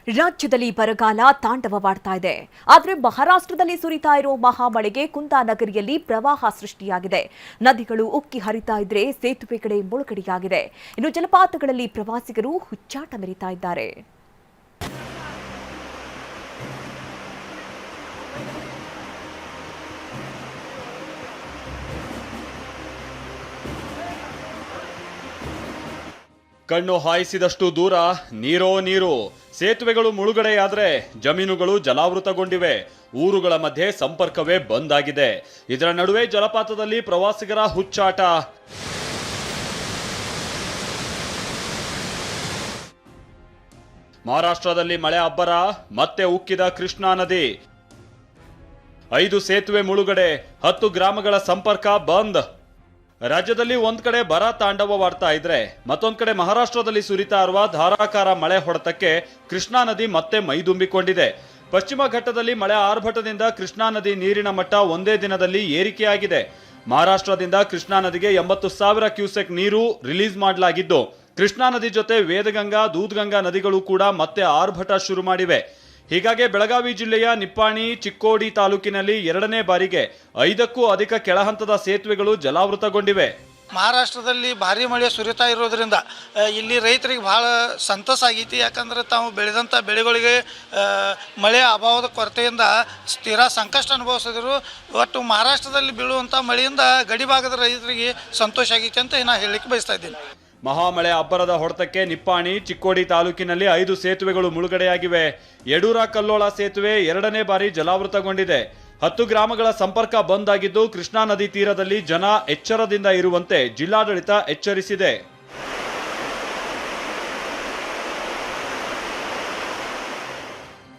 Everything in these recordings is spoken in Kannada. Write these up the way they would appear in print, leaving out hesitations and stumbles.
ರಾಜ್ಯದಲ್ಲಿ ಬರಗಾಲ ತಾಂಡವವಾಡ್ತಾ ಇದೆ. ಆದರೆ ಮಹಾರಾಷ್ಟ್ರದಲ್ಲಿ ಸುರಿತಾ ಇರೋ ಮಹಾಮಳೆಗೆ ಕುಂದಾನಗರಿಯಲ್ಲಿ ಪ್ರವಾಹ ಸೃಷ್ಟಿಯಾಗಿದೆ. ನದಿಗಳು ಉಕ್ಕಿ ಹರಿತಾ ಇದ್ರೆ ಸೇತುವೆ ಕಡೆ ಮುಳುಗಡೆಯಾಗಿದೆ. ಇನ್ನು ಜಲಪಾತಗಳಲ್ಲಿ ಪ್ರವಾಸಿಗರು ಹುಚ್ಚಾಟ ಮೆರೀತಾ ಇದ್ದಾರೆ. ಕಣ್ಣು ಹಾಯಿಸಿದಷ್ಟು ದೂರ ನೀರೋ ನೀರು. ಸೇತುವೆಗಳು ಮುಳುಗಡೆಯಾದ್ರೆ ಜಮೀನುಗಳು ಜಲಾವೃತಗೊಂಡಿವೆ. ಊರುಗಳ ಮಧ್ಯೆ ಸಂಪರ್ಕವೇ ಬಂದ್ ಆಗಿದೆ. ಇದರ ನಡುವೆ ಜಲಪಾತದಲ್ಲಿ ಪ್ರವಾಸಿಗರ ಹುಚ್ಚಾಟ. ಮಹಾರಾಷ್ಟ್ರದಲ್ಲಿ ಮಳೆ ಅಬ್ಬರ, ಮತ್ತೆ ಉಕ್ಕಿದ ಕೃಷ್ಣಾ ನದಿ. 5 ಸೇತುವೆ ಮುಳುಗಡೆ, 10 ಗ್ರಾಮಗಳ ಸಂಪರ್ಕ ಬಂದ್. ರಾಜ್ಯದಲ್ಲಿ ಒಂದ್ ಕಡೆ ಬರ ತಾಂಡವವಾಡ್ತಾ ಇದ್ರೆ ಮತ್ತೊಂದ್ ಕಡೆ ಮಹಾರಾಷ್ಟ್ರದಲ್ಲಿ ಸುರಿತಾ ಇರುವ ಧಾರಾಕಾರ ಮಳೆ ಹೊಡೆತಕ್ಕೆ ಕೃಷ್ಣಾ ನದಿ ಮತ್ತೆ ಮೈದುಂಬಿಕೊಂಡಿದೆ. ಪಶ್ಚಿಮ ಘಟ್ಟದಲ್ಲಿ ಮಳೆ ಆರ್ಭಟದಿಂದ ಕೃಷ್ಣಾ ನದಿ ನೀರಿನ ಮಟ್ಟ ಒಂದೇ ದಿನದಲ್ಲಿ ಏರಿಕೆಯಾಗಿದೆ. ಮಹಾರಾಷ್ಟ್ರದಿಂದ ಕೃಷ್ಣಾ ನದಿಗೆ 80,000 ಕ್ಯೂಸೆಕ್ ನೀರು ರಿಲೀಸ್ ಮಾಡಲಾಗಿದ್ದು, ಕೃಷ್ಣಾ ನದಿ ಜೊತೆ ವೇದಗಂಗಾ, ದೂದ್ಗಂಗಾ ನದಿಗಳು ಕೂಡ ಮತ್ತೆ ಆರ್ಭಟ ಶುರು ಮಾಡಿವೆ. ಹೀಗಾಗಿ ಬೆಳಗಾವಿ ಜಿಲ್ಲೆಯ ನಿಪ್ಪಾಣಿ, ಚಿಕ್ಕೋಡಿ ತಾಲೂಕಿನಲ್ಲಿ 2ನೇ ಬಾರಿಗೆ 5ಕ್ಕೂ ಅಧಿಕ ಕೆಳಹಂತದ ಸೇತುವೆಗಳು ಜಲಾವೃತಗೊಂಡಿವೆ. ಮಹಾರಾಷ್ಟ್ರದಲ್ಲಿ ಭಾರಿ ಮಳೆ ಸುರಿತಾ ಇರೋದ್ರಿಂದ ಇಲ್ಲಿ ರೈತರಿಗೆ ಭಾಳ ಸಂತಸ ಆಗೈತಿ. ಯಾಕಂದ್ರೆ ತಾವು ಬೆಳೆದಂಥ ಬೆಳೆಗಳಿಗೆ ಮಳೆಯ ಅಭಾವದ ಕೊರತೆಯಿಂದ ತೀರಾ ಸಂಕಷ್ಟ ಅನುಭವಿಸಿದ್ರು. ಒಟ್ಟು ಮಹಾರಾಷ್ಟ್ರದಲ್ಲಿ ಬೀಳುವಂಥ ಮಳೆಯಿಂದ ಗಡಿಭಾಗದ ರೈತರಿಗೆ ಸಂತೋಷ ಆಗೈತಿ ಅಂತ ನಾನು ಹೇಳಲಿಕ್ಕೆ ಬಯಸ್ತಾ ಇದ್ದೀನಿ. ಮಹಾಮಳೆ ಅಬ್ಬರದ ಹೊಡೆತಕ್ಕೆ ನಿಪ್ಪಾಣಿ, ಚಿಕ್ಕೋಡಿ ತಾಲೂಕಿನಲ್ಲಿ 5 ಸೇತುವೆಗಳು ಮುಳುಗಡೆಯಾಗಿವೆ. ಯಡೂರ ಕಲ್ಲೋಳ ಸೇತುವೆ 2ನೇ ಬಾರಿ ಜಲಾವೃತಗೊಂಡಿದೆ. 10 ಗ್ರಾಮಗಳ ಸಂಪರ್ಕ ಬಂದ್ ಆಗಿದ್ದು, ಕೃಷ್ಣಾ ನದಿ ತೀರದಲ್ಲಿ ಜನ ಎಚ್ಚರದಿಂದ ಇರುವಂತೆ ಜಿಲ್ಲಾಡಳಿತ ಎಚ್ಚರಿಸಿದೆ.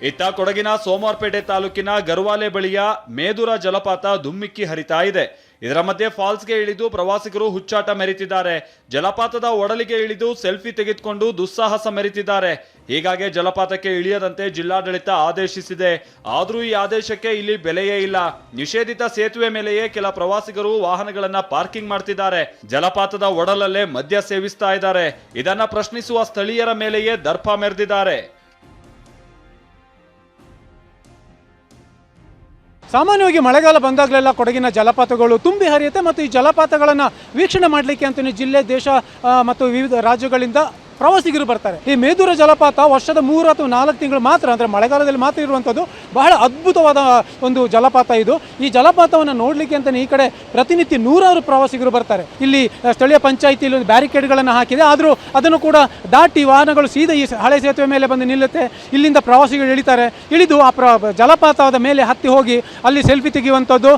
ಇತ್ತ ಕೊಡಗಿನ ಸೋಮವಾರಪೇಟೆ ತಾಲೂಕಿನ ಗರ್ವಾಲೆ ಬಳಿಯ ಮೇದುರ ಜಲಪಾತ ಧುಮ್ಮಿಕ್ಕಿ ಹರಿತಾ ಇದೆ. ಇದರ ಮಧ್ಯೆ ಫಾಲ್ಸ್ಗೆ ಇಳಿದು ಪ್ರವಾಸಿಗರು ಹುಚ್ಚಾಟ ಮೆರೀತಿದ್ದಾರೆ. ಜಲಪಾತದ ಒಡಲಿಗೆ ಇಳಿದು ಸೆಲ್ಫಿ ತೆಗೆದುಕೊಂಡು ದುಸ್ಸಾಹಸ ಮೆರೀತಿದ್ದಾರೆ. ಹೀಗಾಗಿ ಜಲಪಾತಕ್ಕೆ ಇಳಿಯದಂತೆ ಜಿಲ್ಲಾಡಳಿತ ಆದೇಶಿಸಿದೆ. ಆದರೂ ಈ ಆದೇಶಕ್ಕೆ ಇಲ್ಲಿ ಬೆಲೆಯೇ ಇಲ್ಲ. ನಿಷೇಧಿತ ಸೇತುವೆ ಮೇಲೆಯೇ ಕೆಲ ಪ್ರವಾಸಿಗರು ವಾಹನಗಳನ್ನ ಪಾರ್ಕಿಂಗ್ ಮಾಡ್ತಿದ್ದಾರೆ. ಜಲಪಾತದ ಒಡಲಲ್ಲೇ ಮದ್ಯ ಸೇವಿಸ್ತಾ ಇದ್ದಾರೆ. ಇದನ್ನ ಪ್ರಶ್ನಿಸುವ ಸ್ಥಳೀಯರ ಮೇಲೆಯೇ ದರ್ಪ ಮೆರೆದಿದ್ದಾರೆ. ಸಾಮಾನ್ಯವಾಗಿ ಮಳೆಗಾಲ ಬಂದಾಗಲೆಲ್ಲ ಕೊಡಗಿನ ಜಲಪಾತಗಳು ತುಂಬಿ ಹರಿಯುತ್ತೆ ಮತ್ತು ಈ ಜಲಪಾತಗಳನ್ನು ವೀಕ್ಷಣೆ ಮಾಡಲಿಕ್ಕೆ ಅಂತಲೇ ಜಿಲ್ಲೆ, ದೇಶ ಮತ್ತು ವಿವಿಧ ರಾಜ್ಯಗಳಿಂದ ಪ್ರವಾಸಿಗರು ಬರ್ತಾರೆ. ಈ ಮೇದುರ ಜಲಪಾತ ವರ್ಷದ 3 ಅಥವಾ 4 ತಿಂಗಳು ಮಾತ್ರ, ಅಂದರೆ ಮಳೆಗಾಲದಲ್ಲಿ ಮಾತ್ರ ಇರುವಂಥದ್ದು. ಬಹಳ ಅದ್ಭುತವಾದ ಒಂದು ಜಲಪಾತ ಇದು. ಈ ಜಲಪಾತವನ್ನು ನೋಡಲಿಕ್ಕೆ ಅಂತಲೇ ಈ ಕಡೆ ಪ್ರತಿನಿತ್ಯ 100 ಪ್ರವಾಸಿಗರು ಬರ್ತಾರೆ. ಇಲ್ಲಿ ಸ್ಥಳೀಯ ಪಂಚಾಯಿತಿಯಲ್ಲಿ ಒಂದು ಬ್ಯಾರಿಕೇಡ್ಗಳನ್ನು ಹಾಕಿದೆ. ಆದರೂ ಅದನ್ನು ಕೂಡ ದಾಟಿ ವಾಹನಗಳು ಸೀದಾ ಈ ಹಳೆ ಸೇತುವೆ ಮೇಲೆ ಬಂದು ನಿಲ್ಲುತ್ತೆ. ಇಲ್ಲಿಂದ ಪ್ರವಾಸಿಗರು ಇಳಿತಾರೆ. ಇಳಿದು ಆ ಜಲಪಾತದ ಮೇಲೆ ಹತ್ತಿ ಹೋಗಿ ಅಲ್ಲಿ ಸೆಲ್ಫಿ ತೆಗೆಯುವಂಥದ್ದು,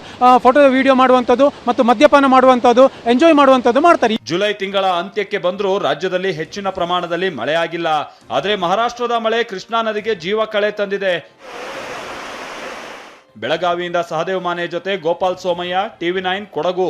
ಫೋಟೋ ವಿಡಿಯೋ ಮಾಡುವಂಥದ್ದು ಮತ್ತು ಮದ್ಯಪಾನ ಮಾಡುವಂಥದ್ದು, ಎಂಜಾಯ್ ಮಾಡುವಂಥದ್ದು ಮಾಡ್ತಾರೆ. ಜುಲೈ ತಿಂಗಳ ಅಂತ್ಯಕ್ಕೆ ಬಂದರೂ ರಾಜ್ಯದಲ್ಲಿ ಹೆಚ್ಚಿನ ಪ್ರಮಾಣದಲ್ಲಿ ಮಳೆಯಾಗಿಲ್ಲ. ಆದರೆ ಮಹಾರಾಷ್ಟ್ರದ ಮಳೆ ಕೃಷ್ಣಾ ನದಿಗೆ ಜೀವ ಕಳೆ ತಂದಿದೆ. ಬೆಳಗಾವಿಯಿಂದ ಸಹದೇವ್ ಮಾನೆ ಜೊತೆ ಗೋಪಾಲ್ ಸೋಮಯ್ಯ, TV9 ಕೊಡಗು.